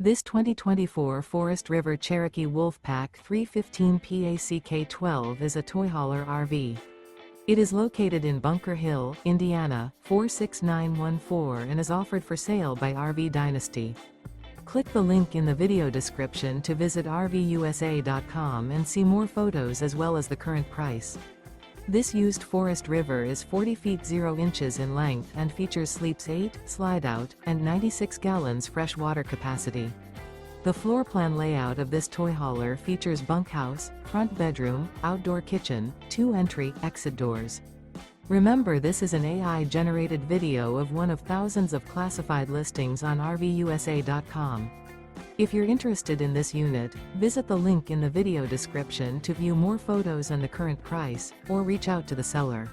This 2024 Forest River Cherokee Wolfpack 315 PACK-12 is a toy hauler RV. It is located in Bunker Hill, Indiana, 46914 and is offered for sale by RV Dynasty. Click the link in the video description to visit RVUSA.com and see more photos as well as the current price. This used Forest River is 40 feet 0 inches in length and features sleeps 8, Slideout, and 96 gallons fresh water capacity. The floor plan layout of this toy hauler features bunkhouse, front bedroom, outdoor kitchen, 2 entry/exit doors. Remember, this is an AI-generated video of one of thousands of classified listings on RVUSA.com. If you're interested in this unit, visit the link in the video description to view more photos and the current price, or reach out to the seller.